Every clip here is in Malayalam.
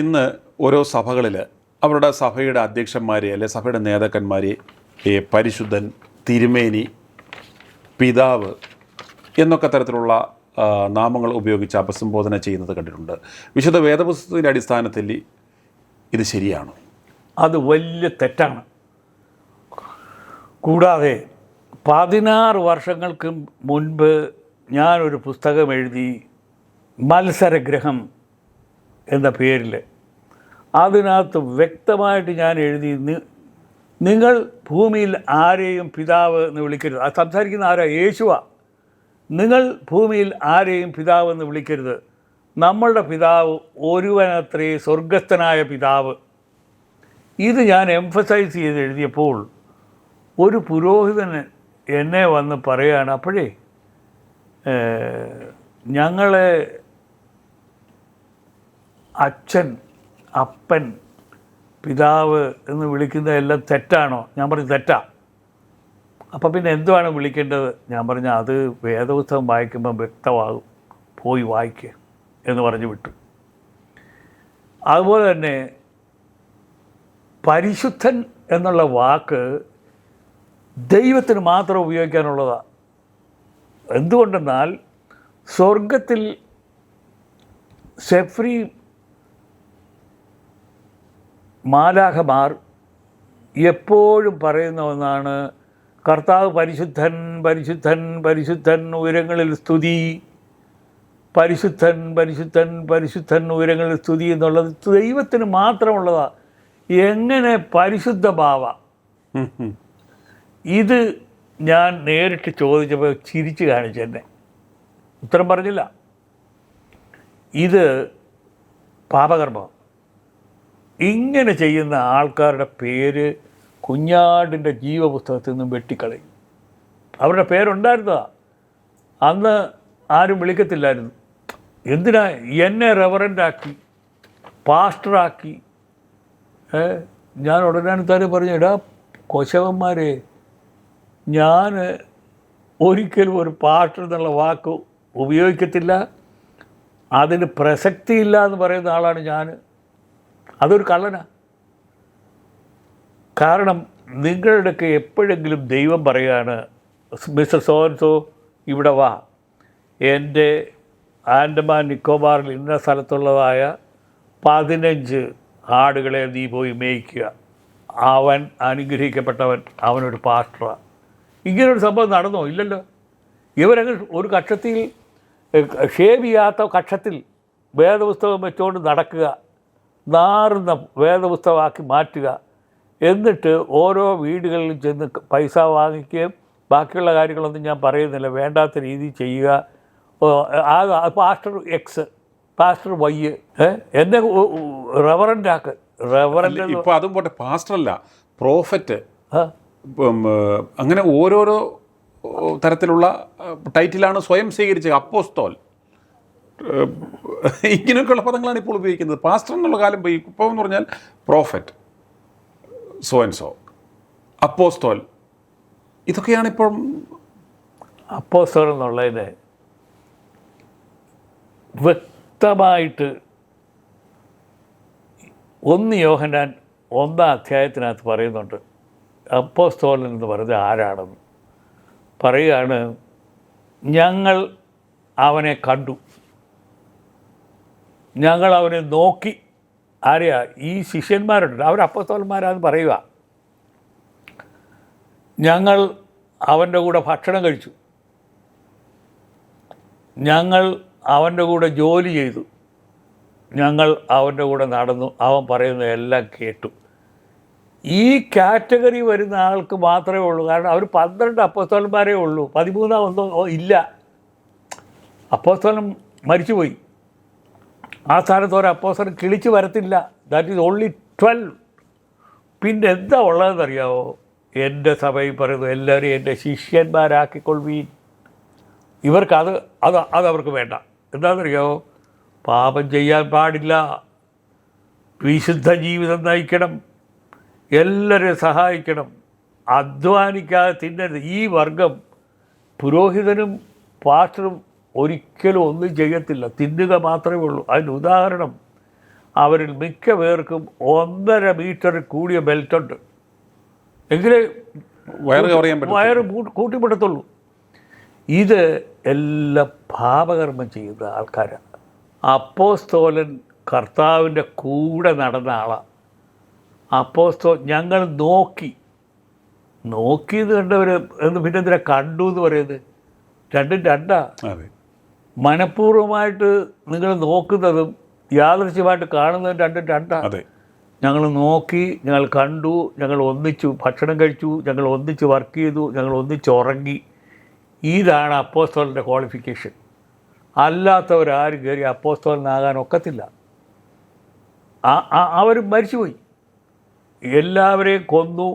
ഇന്ന് ഓരോ സഭകളിൽ അവരുടെ സഭയുടെ അധ്യക്ഷന്മാരെ അല്ലെ സഭയുടെ നേതാക്കന്മാരെ പരിശുദ്ധൻ, തിരുമേനി, പിതാവ് എന്നൊക്കെ തരത്തിലുള്ള നാമങ്ങൾ ഉപയോഗിച്ച് അഭിസംബോധന ചെയ്യുന്നത് കണ്ടിട്ടുണ്ട്. വിശുദ്ധ വേദപുസ്തകത്തിൻ്റെ അടിസ്ഥാനത്തിൽ ഇത് ശരിയാണോ? അത് വലിയ തെറ്റാണ്. കൂടാതെ 16 വർഷങ്ങൾക്ക് മുൻപ് ഞാനൊരു പുസ്തകം എഴുതി, മത്സരഗ്രഹം എന്ന പേരിൽ. അതിനകത്ത് വ്യക്തമായിട്ട് ഞാൻ എഴുതി, നിങ്ങൾ ഭൂമിയിൽ ആരെയും പിതാവ് എന്ന് വിളിക്കരുത്. അത് സംസാരിക്കുന്ന ആരാ? യേശുവാ. നിങ്ങൾ ഭൂമിയിൽ ആരെയും പിതാവ് എന്ന് വിളിക്കരുത്, നമ്മളുടെ പിതാവ് ഒരുവനത്രേ, സ്വർഗസ്ഥനായ പിതാവ്. ഇത് ഞാൻ എംഫസൈസ് ചെയ്ത് എഴുതിയപ്പോൾ ഒരു പുരോഹിതന് എന്നെ വന്ന് പറയുകയാണ്, അപ്പോഴേ ഞങ്ങളെ അച്ഛൻ, അപ്പൻ, പിതാവ് എന്ന് വിളിക്കുന്നതെല്ലാം തെറ്റാണോ? ഞാൻ പറഞ്ഞു തെറ്റാ. അപ്പം പിന്നെ എന്തുവാണ് വിളിക്കേണ്ടത്? ഞാൻ പറഞ്ഞു അത് വേദപുസ്തകം വായിക്കുമ്പം വ്യക്തമാകും, പോയി വായിക്കുക എന്ന് പറഞ്ഞു വിട്ടു. അതുപോലെ തന്നെ പരിശുദ്ധൻ എന്നുള്ള വാക്ക് ദൈവത്തിന് മാത്രം ഉപയോഗിക്കാനുള്ളതാണ്. എന്തുകൊണ്ടെന്നാൽ സ്വർഗത്തിൽ സെഫ്രി മാലാഖമാർ എപ്പോഴും പറയുന്ന ഒന്നാണ്, കർത്താവ് പരിശുദ്ധൻ, പരിശുദ്ധൻ, പരിശുദ്ധൻ, ഉയരങ്ങളിൽ സ്തുതി, പരിശുദ്ധൻ, പരിശുദ്ധൻ, പരിശുദ്ധൻ, ഉയരങ്ങളിൽ സ്തുതി എന്നുള്ളത് ദൈവത്തിന് മാത്രമുള്ളതാണ്. എങ്ങനെ പരിശുദ്ധ ഭാവ? ഇത് ഞാൻ നേരിട്ട് ചോദിച്ചപ്പോൾ ചിരിച്ച് കാണിച്ചു എന്നെ, ഉത്തരം പറഞ്ഞില്ല. ഇത് പാപകർമ്മം. ഇങ്ങനെ ചെയ്യുന്ന ആൾക്കാരുടെ പേര് കുഞ്ഞാടിൻ്റെ ജീവപുസ്തകത്തിൽ നിന്നും വെട്ടിക്കളയും. അവരുടെ പേരുണ്ടായിരുന്നതാ, അന്ന് ആരും വിളിക്കത്തില്ലായിരുന്നു. എന്തിനാ എന്നെ റെവറൻ്റാക്കി, പാസ്റ്ററാക്കി? ഞാൻ ഉടനെ തന്നെ പറഞ്ഞു, എടാ കൊശവന്മാരെ, ഞാൻ ഒരിക്കലും ഒരു പാസ്റ്റർ എന്നുള്ള വാക്ക് ഉപയോഗിക്കത്തില്ല, അതിന് പ്രസക്തിയില്ല എന്ന് പറയുന്ന ആളാണ് ഞാൻ. അതൊരു കള്ളനാണ്. കാരണം നിങ്ങളുടെയൊക്കെ എപ്പോഴെങ്കിലും ദൈവം പറയുകയാണ്, മിസ്റ്റർ സോൻസോ ഇവിടെ വാ, എൻ്റെ ആൻഡമാൻ നിക്കോബാറിൽ ഇന്ന സ്ഥലത്തുള്ളതായ 15 ആടുകളെ നീ പോയി മേയ്ക്കുക, അവൻ അനുഗ്രഹിക്കപ്പെട്ടവൻ, അവനൊരു പാസ്റ്ററാണ്. ഇങ്ങനൊരു സംഭവം നടന്നോ? ഇല്ലല്ലോ. ഇവരങ്ങ് ഒരു കക്ഷത്തിൽ, ഷേവ് ചെയ്യാത്ത കക്ഷത്തിൽ വേദപുസ്തകം വെച്ചുകൊണ്ട് നടക്കുക, നാറുന്ന വേദപുസ്തകമാക്കി മാറ്റുക, എന്നിട്ട് ഓരോ വീടുകളിലും ചെന്ന് പൈസ വാങ്ങിക്കുകയും ബാക്കിയുള്ള കാര്യങ്ങളൊന്നും ഞാൻ പറയുന്നില്ല, വേണ്ടാത്ത രീതിയിൽ ചെയ്യുക. പാസ്റ്റർ എക്സ്, പാസ്റ്റർ വൈ, എന്നെ റെവറൻ്റാക്ക്. റെവറൻ്റ് ഇപ്പോൾ അതും പോട്ടെ, പാസ്റ്ററല്ല, പ്രോഫറ്റ്, അങ്ങനെ ഓരോരോ തരത്തിലുള്ള ടൈറ്റിലാണ് സ്വയം സ്വീകരിച്ചത്. അപ്പോസ്തോൽ, ഇങ്ങനെയൊക്കെയുള്ള പദങ്ങളാണ് ഇപ്പോൾ ഉപയോഗിക്കുന്നത്. പാസ്റ്റർ എന്നുള്ള കാലം പോയി. ഇപ്പോൾ എന്ന് പറഞ്ഞാൽ പ്രോഫറ്റ്, സോ ആൻഡ് സോ, അപ്പോസ്തോൽ, ഇതൊക്കെയാണ് ഇപ്പം. അപ്പോസ്തോൽ എന്നുള്ളതിന് വ്യക്തമായിട്ട് 1 യോഹന്നാൻ 1-ാം അധ്യായത്തിനകത്ത് പറയുന്നുണ്ട്, അപ്പോസ്തോലൻ എന്ന് പറയുന്നത് ആരാണെന്ന് പറയുകയാണ്. ഞങ്ങൾ അവനെ കണ്ടു, ഞങ്ങൾ അവനെ നോക്കി. ആരെയാ? ഈ ശിഷ്യന്മാരുണ്ട്, അവർ അപ്പോസ്തലന്മാരാന്ന് പറയുക. ഞങ്ങൾ അവൻ്റെ കൂടെ ഭക്ഷണം കഴിച്ചു, ഞങ്ങൾ അവൻ്റെ കൂടെ ജോലി ചെയ്തു, ഞങ്ങൾ അവൻ്റെ കൂടെ നടന്നു, അവൻ പറയുന്നതെല്ലാം കേട്ടു. ഈ കാറ്റഗറി വരുന്ന ആൾക്ക് മാത്രമേ ഉള്ളൂ. കാരണം അവർ 12 അപ്പോസ്തലന്മാരേ ഉള്ളൂ, 13 ഒന്നും ഇല്ല. അപ്പോസ്തലൻ മരിച്ചുപോയി. ആ സ്ഥാനത്ത് ഒരു അപ്പോസ്തലൻ കിളിച്ച് വരത്തില്ല. That is only 12. പിന്നെ എന്താ ഉള്ളതെന്നറിയാമോ? എൻ്റെ സഭയിൽ പറയുന്നു, എല്ലാവരും എൻ്റെ ശിഷ്യന്മാരാക്കിക്കൊള്ളുവീൻ. ഇവർക്ക് അതവർക്ക് വേണ്ട. എന്താണെന്നറിയാമോ? പാപം ചെയ്യാൻ പാടില്ല, വിശുദ്ധ ജീവിതം നയിക്കണം, എല്ലാവരെയും സഹായിക്കണം, അധ്വാനിക്കാതെ തിന്നരുത്. ഈ വർഗം പുരോഹിതനും പാസ്റ്ററും ഒരിക്കലും ഒന്നും ചെയ്യത്തില്ല, തിന്നുക മാത്രമേ ഉള്ളൂ. അതിന് ഉദാഹരണം അവരിൽ മിക്ക പേർക്കും 1.5 മീറ്റർ കൂടിയ ബെൽറ്റുണ്ട്. എങ്കിലേ വയറ് കവർ ചെയ്യാൻ പറ്റും. വയറ് കൂട്ടിപ്പിടത്തുള്ളൂ. ഇത് എല്ലാം പാപകർമ്മം ചെയ്യുന്ന ആൾക്കാരാണ്. അപ്പോസ്തോലൻ കർത്താവിൻ്റെ കൂടെ നടന്ന ആളാണ്. ഞങ്ങൾ നോക്കിയത് കണ്ടവർ എന്ന് പിന്നെ എന്തിനാ കണ്ടു എന്ന് പറയുന്നത്? രണ്ടും രണ്ടാ. മനഃപൂർവ്വമായിട്ട് നിങ്ങൾ നോക്കുന്നതും യാദൃശ്യമായിട്ട് കാണുന്നതും രണ്ടും രണ്ടാ. ഞങ്ങൾ നോക്കി, ഞങ്ങൾ കണ്ടു, ഞങ്ങൾ ഒന്നിച്ചു ഭക്ഷണം കഴിച്ചു, ഞങ്ങൾ ഒന്നിച്ച് വർക്ക് ചെയ്തു, ഞങ്ങൾ ഒന്നിച്ച് ഉറങ്ങി. ഇതാണ് അപ്പോസ്തലൻ്റെ ക്വാളിഫിക്കേഷൻ. അല്ലാത്തവരാരും കയറി അപ്പോസ്തലനാകാൻ ഒക്കത്തില്ല. അവർ മരിച്ചുപോയി. എല്ലാവരെയും കൊന്നു,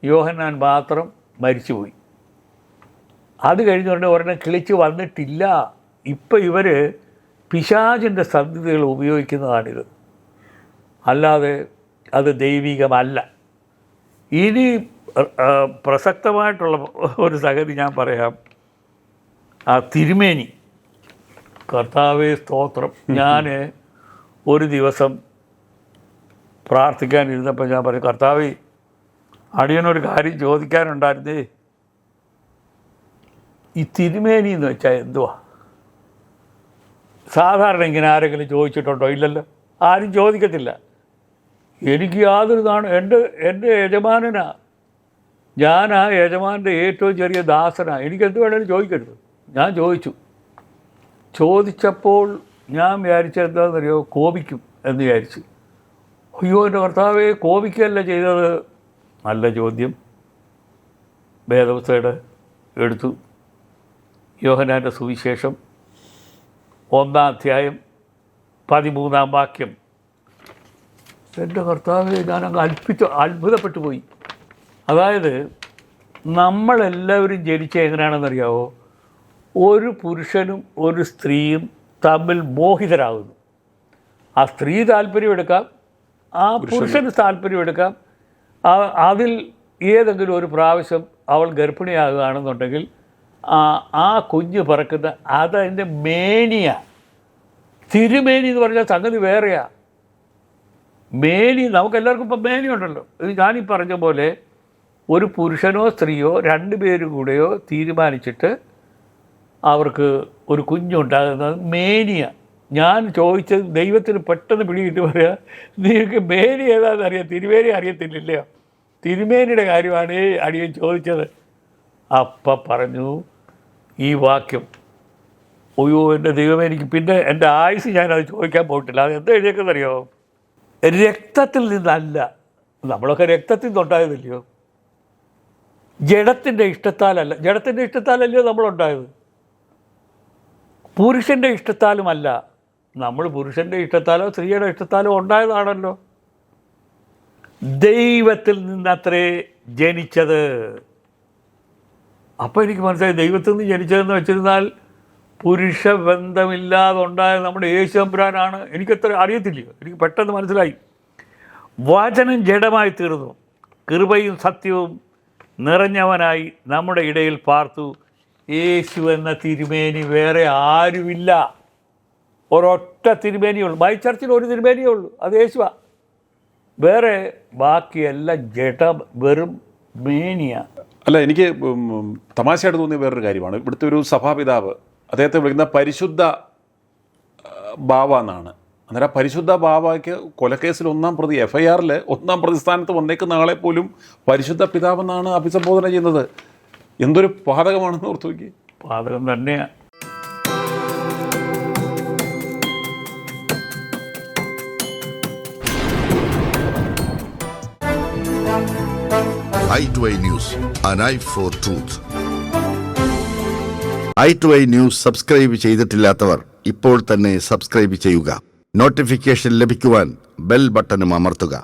യോഹന്നാൻ മാത്രം മരിച്ചുപോയി. അത് കഴിഞ്ഞുകൊണ്ട് ഒരെണ്ണം കിളിച്ച് വന്നിട്ടില്ല. ഇപ്പം ഇവർ പിശാചിൻ്റെ സന്ധികൾ ഉപയോഗിക്കുന്നതാണിത്, അല്ലാതെ അത് ദൈവികമല്ല. ഇനി പ്രസക്തമായിട്ടുള്ള ഒരു സംഗതി ഞാൻ പറയാം. ആ തിരുമേനി, കർത്താവേ സ്തോത്രം. ഞാൻ ഒരു ദിവസം പ്രാർത്ഥിക്കാനിരുന്നപ്പോൾ ഞാൻ പറയും, കർത്താവേ അടിയനൊരു കാര്യം ചോദിക്കാനുണ്ടായിരുന്നേ. ഈ തിരുമേനി എന്ന് വെച്ചാൽ എന്തുവാ? സാധാരണ ഇങ്ങനെ ആരെങ്കിലും ചോദിച്ചിട്ടുണ്ടോ? ഇല്ലല്ലോ, ആരും ചോദിക്കത്തില്ല. എനിക്ക് യാതൊരു എൻ്റെ യജമാനനാ, ഞാൻ ആ യജമാൻ്റെ ഏറ്റവും ചെറിയ ദാസനാണ്, എനിക്കെന്ത് വേണമെങ്കിലും ചോദിക്കരുത്. ഞാൻ ചോദിച്ചപ്പോൾ ഞാൻ വിചാരിച്ചത് എന്താണെന്നറിയോ? കോപിക്കും എന്ന് വിചാരിച്ചു. അയ്യോ എൻ്റെ കർത്താവേ, കോപിക്കല്ല ചെയ്തത്. നല്ല ചോദ്യം. വേദപുസ്തകം എടുത്തു. യോഹന്നാൻ്റെ സുവിശേഷം 1-ാം അധ്യായം 13-ാം വാക്യം. എൻ്റെ കർത്താവേ, ഞാനങ്ങ് അത്ഭുതപ്പെട്ടു പോയി. അതായത് നമ്മളെല്ലാവരും ജനിച്ച എങ്ങനെയാണെന്നറിയാവോ? ഒരു പുരുഷനും ഒരു സ്ത്രീയും തമ്മിൽ മോഹിതരാകുന്നു. ആ സ്ത്രീ താല്പര്യമെടുക്കാം, ആ പുരുഷന് താല്പര്യമെടുക്കാം. അതിൽ ഏതെങ്കിലും ഒരു പ്രാവശ്യം അവൾ ഗർഭിണിയാകുകയാണെന്നുണ്ടെങ്കിൽ ആ കുഞ്ഞ് പറക്കുന്ന അതതിൻ്റെ മേനിയാണ്. തിരുമേനി എന്ന് പറഞ്ഞാൽ സംഗതി വേറെയാണ്. മേനി നമുക്കെല്ലാവർക്കും ഇപ്പം മേനിയുണ്ടല്ലോ. ഇത് ഞാനീ പറഞ്ഞ പോലെ ഒരു പുരുഷനോ സ്ത്രീയോ 2 പേരും കൂടെയോ തീരുമാനിച്ചിട്ട് അവർക്ക് ഒരു കുഞ്ഞുണ്ടാകുന്നത് മേനിയാണ്. ഞാൻ ചോദിച്ചത് ദൈവത്തിന് പെട്ടെന്ന് പിടികിട്ട് പറയാ, നിങ്ങൾക്ക് മേനി ഏതാണെന്ന് അറിയാം, തിരുമേനി അറിയത്തില്ലല്ലോ. തിരുമേനിയുടെ കാര്യമാണ് അടിയൻ ചോദിച്ചത്. അപ്പം പറഞ്ഞു ഈ വാക്യം. അയ്യോ എൻ്റെ ദൈവമേ, എനിക്ക് പിന്നെ എൻ്റെ ആയുസ് ഞാനത് ചോദിക്കാൻ പോയിട്ടില്ല. അത് എന്താ എഴുതിയേക്കെന്നറിയോ? രക്തത്തിൽ നിന്നല്ല. നമ്മളൊക്കെ രക്തത്തിൽ നിന്നുണ്ടായതല്ലയോ, ജഡത്തിൻ്റെ ഇഷ്ടത്താലല്ല. ജഡത്തിൻ്റെ ഇഷ്ടത്താലല്ലയോ നമ്മളുണ്ടായത്, പുരുഷൻ്റെ ഇഷ്ടത്താലുമല്ല. നമ്മൾ പുരുഷൻ്റെ ഇഷ്ടത്താലോ സ്ത്രീയുടെ ഇഷ്ടത്താലോ ഉണ്ടായതാണല്ലോ. ദൈവത്തിൽ നിന്നത്രേ ജനിച്ചത്. അപ്പോൾ എനിക്ക് മനസ്സിലായി, ദൈവത്തിൽ നിന്ന് ജനിച്ചതെന്ന് വെച്ചിരുന്നാൽ പുരുഷ ബന്ധമില്ലാതെ ഉണ്ടായ നമ്മുടെ യേശു തമ്പുരാനാണ്. എനിക്കത്ര അറിയത്തില്ലയോ, എനിക്ക് പെട്ടെന്ന് മനസ്സിലായി. വചനം ജഡമായി തീർന്നു, കൃപയും സത്യവും നിറഞ്ഞവനായി നമ്മുടെ ഇടയിൽ പാർത്തു. യേശു എന്ന തിരുമേനി വേറെ ആരുമില്ല. ഒരൊറ്റ തിരുമേനിയുള്ളൂ. ബൈ ചർച്ചിൽ ഒരു തിരുമേനിയേ ഉള്ളൂ, അത് യേശുവാണ്. വേറെ ബാക്കിയെല്ലാം വെറും മേനിയാണ്. അല്ല, എനിക്ക് തമാശയായിട്ട് തോന്നിയ വേറൊരു കാര്യമാണ്. ഇവിടുത്തെ ഒരു സഭാപിതാവ് അദ്ദേഹത്തെ വിളിക്കുന്ന പരിശുദ്ധ ബാവ എന്നാണ്. അന്നേരം പരിശുദ്ധ ബാവയ്ക്ക് കൊലക്കേസിൽ 1-ാം പ്രതി, FIR-ൽ 1-ാം പ്രതിസ്ഥാനത്ത് വന്നേക്കുന്ന ആളെ പോലും പരിശുദ്ധ പിതാവെന്നാണ് അഭിസംബോധന ചെയ്യുന്നത്. എന്തൊരു പാതകമാണെന്ന് ഓർത്തു നോക്കി. പാതകം തന്നെയാണ്. i2i News, an eye for truth. i2i News subscribe ചെയ്തിട്ടില്ലാത്തവർ ഇപ്പോൾ തന്നെ സബ്സ്ക്രൈബ് ചെയ്യുക. നോട്ടിഫിക്കേഷൻ ലഭിക്കുവാൻ ബെൽ ബട്ടണും അമർത്തുക.